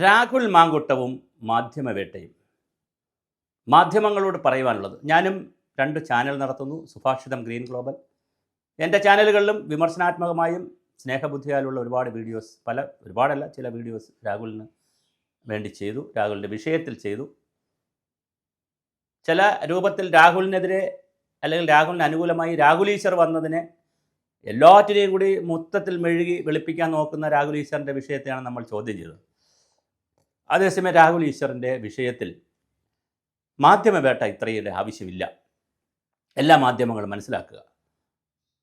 രാഹുൽ മാങ്കൂട്ടവും മാധ്യമവേട്ടയും. മാധ്യമങ്ങളോട് പറയുവാനുള്ളത്, ഞാനും 2 ചാനൽ നടത്തുന്നു, സുഭാഷിതം, ഗ്രീൻ ഗ്ലോബൽ. എൻ്റെ ചാനലുകളിലും വിമർശനാത്മകമായും സ്നേഹബുദ്ധിയാലുള്ള ഒരുപാട് വീഡിയോസ്, ഒരുപാടല്ല, ചില വീഡിയോസ് രാഹുലിന് വേണ്ടി ചെയ്തു, രാഹുലിൻ്റെ വിഷയത്തിൽ ചെയ്തു. ചില രൂപത്തിൽ രാഹുലിനെതിരെ അല്ലെങ്കിൽ രാഹുലിന് അനുകൂലമായി രാഹുൽ ഈശ്വർ വന്നതിനെ എല്ലാറ്റിനെയും കൂടി മൊത്തത്തിൽ മെഴുകി വെളുപ്പിക്കാൻ നോക്കുന്ന രാഹുൽ ഈശ്വറിൻ്റെ വിഷയത്തെയാണ് നമ്മൾ ചോദ്യം ചെയ്തത്. അതേസമയം രാഹുൽ ഈശ്വറിൻ്റെ വിഷയത്തിൽ മാധ്യമവേട്ട ഇത്രയുടെ ആവശ്യമില്ല. എല്ലാ മാധ്യമങ്ങളും മനസ്സിലാക്കുക.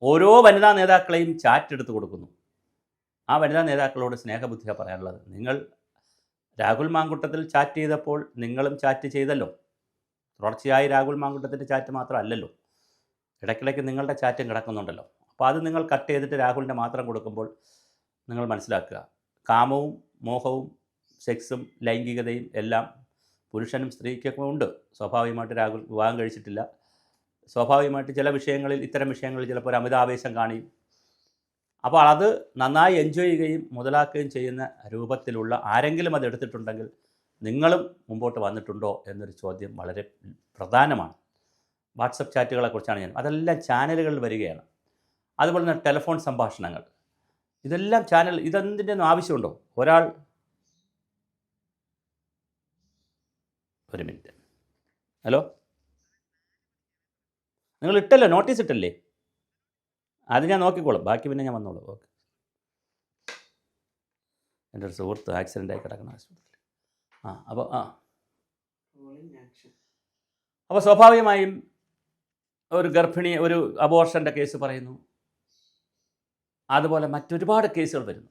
ഓരോ വനിതാ നേതാക്കളെയും ചാറ്റ് എടുത്ത് കൊടുക്കുന്നു. ആ വനിതാ നേതാക്കളോട് സ്നേഹബുദ്ധിയാണ് പറയാനുള്ളത്. നിങ്ങൾ രാഹുൽ മാങ്കൂട്ടത്തിൽ ചാറ്റ് ചെയ്തപ്പോൾ നിങ്ങളും ചാറ്റ് ചെയ്തല്ലോ. തുടർച്ചയായി രാഹുൽ മാങ്കൂട്ടത്തിൻ്റെ ചാറ്റ് മാത്രമല്ലല്ലോ, ഇടയ്ക്കിടയ്ക്ക് നിങ്ങളുടെ ചാറ്റും കിടക്കുന്നുണ്ടല്ലോ. അപ്പോൾ അത് നിങ്ങൾ കട്ട് ചെയ്തിട്ട് രാഹുലിൻ്റെ മാത്രം കൊടുക്കുമ്പോൾ നിങ്ങൾ മനസ്സിലാക്കുക, കാമവും മോഹവും സെക്സും ലൈംഗികതയും എല്ലാം പുരുഷനും സ്ത്രീക്കൊക്കെ ഉണ്ട്. സ്വാഭാവികമായിട്ട് രാഹുൽ വിവാഹം കഴിച്ചിട്ടില്ല. സ്വാഭാവികമായിട്ട് ചില വിഷയങ്ങളിൽ, ഇത്തരം വിഷയങ്ങളിൽ ചിലപ്പോൾ ഒരു അമിതാവേശം കാണിയും. അപ്പോൾ അത് നന്നായി എൻജോയ് ചെയ്യുകയും മുതലാക്കുകയും ചെയ്യുന്ന രൂപത്തിലുള്ള ആരെങ്കിലും അത് എടുത്തിട്ടുണ്ടെങ്കിൽ നിങ്ങളും മുമ്പോട്ട് വന്നിട്ടുണ്ടോ എന്നൊരു ചോദ്യം വളരെ പ്രധാനമാണ്. വാട്സപ്പ് ചാറ്റുകളെക്കുറിച്ചാണ് ഞാൻ. അതെല്ലാം ചാനലുകളിൽ വരികയാണ്. അതുപോലെ തന്നെ ടെലിഫോൺ സംഭാഷണങ്ങൾ, ഇതെല്ലാം ചാനൽ. ഇതെന്തിൻ്റെ ഒന്നും ആവശ്യമുണ്ടോ? ഒരാൾ, ഒരു മിനിറ്റ്, ഹലോ, നിങ്ങൾ ഇട്ടല്ലോ, നോട്ടീസ് ഇട്ടല്ലേ? അത് ഞാൻ നോക്കിക്കോളും, ബാക്കി പിന്നെ ഞാൻ വന്നോളൂ. ഓക്കെ. എൻ്റെ ഒരു സുഹൃത്ത് ആക്സിഡൻ്റായി കിടക്കണം ആശുപത്രിയിൽ. അപ്പോൾ സ്വാഭാവികമായും ഒരു ഗർഭിണി, ഒരു അബോർഷൻ്റെ കേസ് പറയുന്നു. അതുപോലെ മറ്റൊരുപാട് കേസുകൾ വരുന്നു.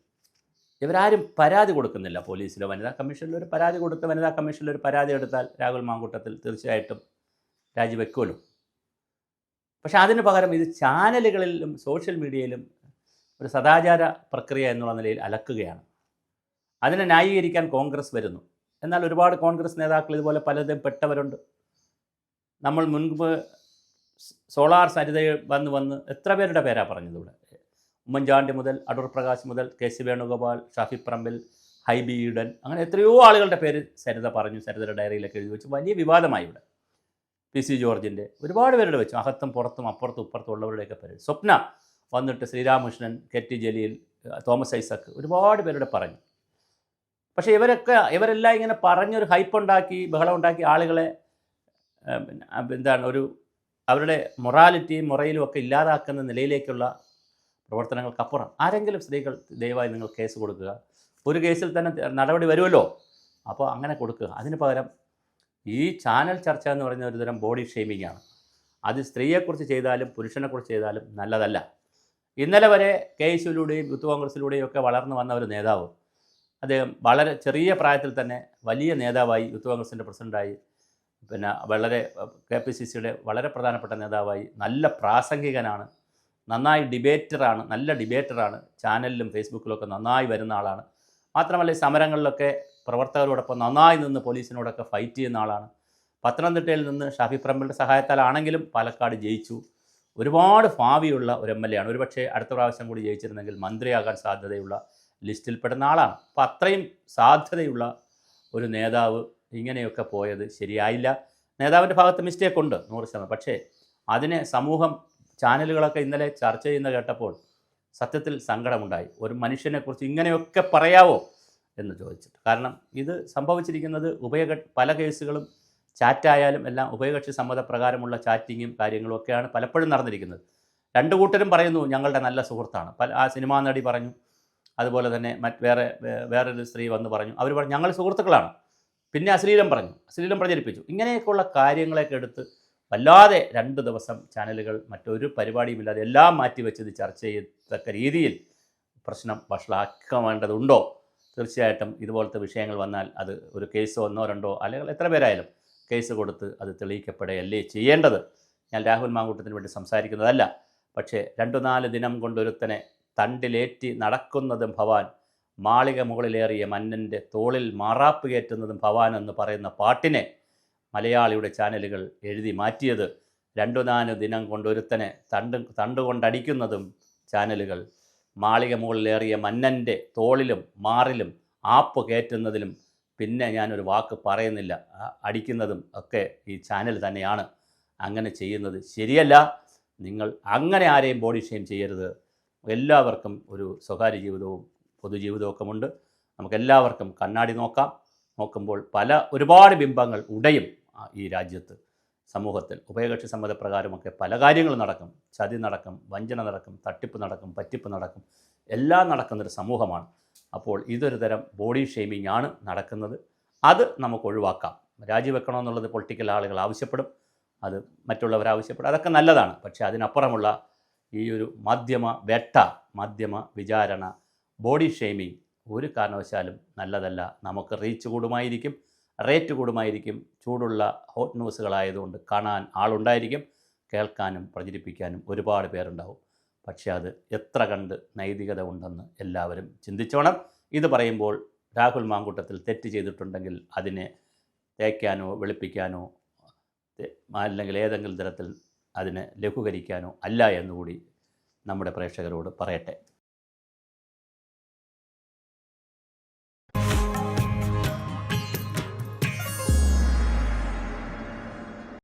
ഇവരാരും പരാതി കൊടുക്കുന്നില്ല. പോലീസിലോ വനിതാ കമ്മീഷനിലോ ഒരു പരാതി കൊടുത്ത് വനിതാ കമ്മീഷനിൽ ഒരു പരാതി എടുത്താൽ രാഹുൽ മാങ്കൂട്ടത്തിൽ തീർച്ചയായിട്ടും രാജിവെക്കുമല്ലോ. പക്ഷേ അതിന് പകരം ഇത് ചാനലുകളിലും സോഷ്യൽ മീഡിയയിലും ഒരു സദാചാര പ്രക്രിയ എന്നുള്ള നിലയിൽ അലക്കുകയാണ്. അതിനെ ന്യായീകരിക്കാൻ കോൺഗ്രസ് വരുന്നു. എന്നാൽ ഒരുപാട് കോൺഗ്രസ് നേതാക്കൾ ഇതുപോലെ പലതും പെട്ടവരുണ്ട്. നമ്മൾ മുൻപ് സോളാർ സരിത വന്ന് എത്ര പേരുടെ പേരാണ് പറഞ്ഞതിവിടെ? ഉമ്മൻചാണ്ടി മുതൽ അടൂർ പ്രകാശ് മുതൽ KC വേണുഗോപാൽ, ഷാഫി പറമ്പിൽ, ഹൈബി ഈഡൻ, അങ്ങനെ എത്രയോ ആളുകളുടെ പേര് സരിത പറഞ്ഞു. സരിതയുടെ ഡയറിയിലൊക്കെ എഴുതി വെച്ച് വലിയ വിവാദമായി ഇവിടെ. PC ജോർജിൻ്റെ ഒരുപാട് പേരുടെ വെച്ചു, അകത്തും പുറത്തും അപ്പുറത്തും ഇപ്പുറത്തും ഉള്ളവരുടെയൊക്കെ പേര്. സ്വപ്ന വന്നിട്ട് ശ്രീരാമകൃഷ്ണൻ, KT ജലീൽ, തോമസ് ഐസക്, ഒരുപാട് പേരുടെ പറഞ്ഞു. പക്ഷേ ഇവരെല്ലാം ഇങ്ങനെ പറഞ്ഞൊരു ഹൈപ്പ് ഉണ്ടാക്കി, ബഹളം ഉണ്ടാക്കി, ആളുകളെ അവരുടെ മൊറാലിറ്റിയും മൊറയിലും ഒക്കെ ഇല്ലാതാക്കുന്ന നിലയിലേക്കുള്ള പ്രവർത്തനങ്ങൾക്കപ്പുറം ആരെങ്കിലും സ്ത്രീകൾ ദയവായി നിങ്ങൾ കേസ് കൊടുക്കുക. ഒരു കേസിൽ തന്നെ നടപടി വരുമല്ലോ, അപ്പോൾ അങ്ങനെ കൊടുക്കുക. അതിന് പകരം ഈ ചാനൽ ചർച്ച എന്ന് പറയുന്ന ഒരു തരം ബോഡി ഷെയ്മിംഗ് ആണ്. അത് സ്ത്രീയെക്കുറിച്ച് ചെയ്താലും പുരുഷനെക്കുറിച്ച് ചെയ്താലും നല്ലതല്ല. ഇന്നലെ വരെ KSUവിലൂടെയും യൂത്ത് കോൺഗ്രസിലൂടെയും ഒക്കെ വളർന്നു വന്ന ഒരു നേതാവ്, അദ്ദേഹം വളരെ ചെറിയ പ്രായത്തിൽ തന്നെ വലിയ നേതാവായി, യൂത്ത് കോൺഗ്രസിൻ്റെ പ്രസിഡൻ്റായി, പിന്നെ KPCCയുടെ വളരെ പ്രധാനപ്പെട്ട നേതാവായി, നല്ല പ്രാസംഗികനാണ്, നന്നായി നല്ല ഡിബേറ്ററാണ്, ചാനലിലും ഫേസ്ബുക്കിലൊക്കെ നന്നായി വരുന്ന ആളാണ്. മാത്രമല്ല സമരങ്ങളിലൊക്കെ പ്രവർത്തകരോടൊപ്പം നന്നായി നിന്ന് പോലീസിനോടൊക്കെ ഫൈറ്റ് ചെയ്യുന്ന ആളാണ്. പത്തനംതിട്ടയിൽ നിന്ന് ഷാഫി പറമ്പിലിൻ്റെ സഹായത്താലാണെങ്കിലും പാലക്കാട് ജയിച്ചു. ഒരുപാട് ഭാവിയുള്ള ഒരു MLA ആണ്. ഒരുപക്ഷെ അടുത്ത പ്രാവശ്യം കൂടി ജയിച്ചിരുന്നെങ്കിൽ മന്ത്രിയാകാൻ സാധ്യതയുള്ള ലിസ്റ്റിൽപ്പെടുന്ന ആളാണ്. അപ്പോൾ അത്രയും സാധ്യതയുള്ള ഒരു നേതാവ് ഇങ്ങനെയൊക്കെ പോയത് ശരിയായില്ല. നേതാവിൻ്റെ ഭാഗത്ത് മിസ്റ്റേക്ക് ഉണ്ട് 100%. പക്ഷേ അതിനെ സമൂഹം, ചാനലുകളൊക്കെ ഇന്നലെ ചർച്ച ചെയ്യുന്ന കേട്ടപ്പോൾ സത്യത്തിൽ സങ്കടമുണ്ടായി. ഒരു മനുഷ്യനെക്കുറിച്ച് ഇങ്ങനെയൊക്കെ പറയാവോ എന്ന് ചോദിച്ചിട്ട്. കാരണം ഇത് സംഭവിച്ചിരിക്കുന്നത് പല കേസുകളും ചാറ്റായാലും എല്ലാം ഉഭയകക്ഷി സമ്മതപ്രകാരമുള്ള ചാറ്റിങ്ങും കാര്യങ്ങളും ഒക്കെയാണ് പലപ്പോഴും നടന്നിരിക്കുന്നത്. 2 കൂട്ടരും പറയുന്നു ഞങ്ങളുടെ നല്ല സുഹൃത്താണ്. ആ സിനിമാ നടി പറഞ്ഞു, അതുപോലെ തന്നെ വേറൊരു സ്ത്രീ വന്ന് പറഞ്ഞു, അവർ പറഞ്ഞു ഞങ്ങൾ സുഹൃത്തുക്കളാണ്. പിന്നെ അശ്ലീലം പ്രചരിപ്പിച്ചു. ഇങ്ങനെയൊക്കെയുള്ള കാര്യങ്ങളൊക്കെ എടുത്ത് വല്ലാതെ 2 ദിവസം ചാനലുകൾ മറ്റൊരു പരിപാടിയുമില്ലാതെ എല്ലാം മാറ്റിവെച്ചത് ചർച്ച ചെയ്യത്തക്ക രീതിയിൽ പ്രശ്നം വഷളാക്കേണ്ടതുണ്ടോ? തീർച്ചയായിട്ടും ഇതുപോലത്തെ വിഷയങ്ങൾ വന്നാൽ അത് ഒരു കേസോ 1, 2 അല്ലെങ്കിൽ എത്ര പേരായാലും കേസ് കൊടുത്ത് അത് തെളിയിക്കപ്പെടുകയല്ലേ ചെയ്യേണ്ടത്. ഞാൻ രാഹുൽ മാങ്കൂട്ടത്തിന് വേണ്ടി സംസാരിക്കുന്നതല്ല. പക്ഷേ 2-4 ദിനം കൊണ്ടൊരുത്തനെ തണ്ടിലേറ്റി നടക്കുന്നതും ഭവാൻ, മാളിക മുകളിലേറിയ മന്നൻ്റെ തോളിൽ മാറാപ്പ് കയറ്റുന്നതും ഭവാൻ എന്ന് പറയുന്ന പാട്ടിനെ മലയാളിയുടെ ചാനലുകൾ എഴുതി മാറ്റിയത് 2-4 ദിനം കൊണ്ടൊരുത്തനെ തണ്ടുകൊണ്ടടിക്കുന്നതും ചാനലുകൾ, മാളിക മുകളിലേറിയ മന്നൻ്റെ തോളിലും മാറിലും ആപ്പ് കയറ്റുന്നതിലും പിന്നെ ഞാനൊരു വാക്ക് പറയുന്നില്ല. അടിക്കുന്നതും ഒക്കെ ഈ ചാനൽ തന്നെയാണ്. അങ്ങനെ ചെയ്യുന്നത് ശരിയല്ല. നിങ്ങൾ അങ്ങനെ ആരെയും ബോഡി ഷെയിം ചെയ്യരുത്. എല്ലാവർക്കും ഒരു സ്വകാര്യ ജീവിതവും പൊതുജീവിതമൊക്കെ ഉണ്ട്. നമുക്കെല്ലാവർക്കും കണ്ണാടി നോക്കുമ്പോൾ ഒരുപാട് ബിംബങ്ങൾ ഉടയും. ഈ രാജ്യത്ത് സമൂഹത്തിൽ ഉഭയകക്ഷി സമ്മതപ്രകാരമൊക്കെ പല കാര്യങ്ങളും നടക്കും. ചതി നടക്കും, വഞ്ചന നടക്കും, തട്ടിപ്പ് നടക്കും, പറ്റിപ്പ് നടക്കും, എല്ലാം നടക്കുന്നൊരു സമൂഹമാണ്. അപ്പോൾ ഇതൊരു തരം ബോഡി ഷെയ്മിംഗ് ആണ് നടക്കുന്നത്. അത് നമുക്ക് ഒഴിവാക്കാം. രാജിവെക്കണമെന്നുള്ളത് പൊളിറ്റിക്കൽ ആളുകൾ ആവശ്യപ്പെടും, അത് മറ്റുള്ളവർ ആവശ്യപ്പെടും, അതൊക്കെ നല്ലതാണ്. പക്ഷേ അതിനപ്പുറമുള്ള ഈ ഒരു മാധ്യമ വിചാരണ, ബോഡി ഷെയ്മിങ് ഒരു കാരണവശാലും നല്ലതല്ല. നമുക്ക് റീച്ച് കൂടുമായിരിക്കും, റേറ്റ് കൂടുമായിരിക്കും. ചൂടുള്ള ഹോട്ട് ന്യൂസുകളായതുകൊണ്ട് കാണാൻ ആളുണ്ടായിരിക്കും, കേൾക്കാനും പ്രചരിപ്പിക്കാനും ഒരുപാട് പേരുണ്ടാവും. പക്ഷേ അത് എത്ര കണ്ട് നൈതികത ഉണ്ടെന്ന് എല്ലാവരും ചിന്തിച്ചോണം. ഇത് പറയുമ്പോൾ രാഹുൽ മാങ്കൂട്ടത്തിൽ തെറ്റ് ചെയ്തിട്ടുണ്ടെങ്കിൽ അതിനെ തേക്കാനോ വെളുപ്പിക്കാനോ അല്ലെങ്കിൽ ഏതെങ്കിലും തരത്തിൽ അതിനെ ലഘൂകരിക്കാനോ അല്ല എന്നുകൂടി നമ്മുടെ പ്രേക്ഷകരോട് പറയട്ടെ.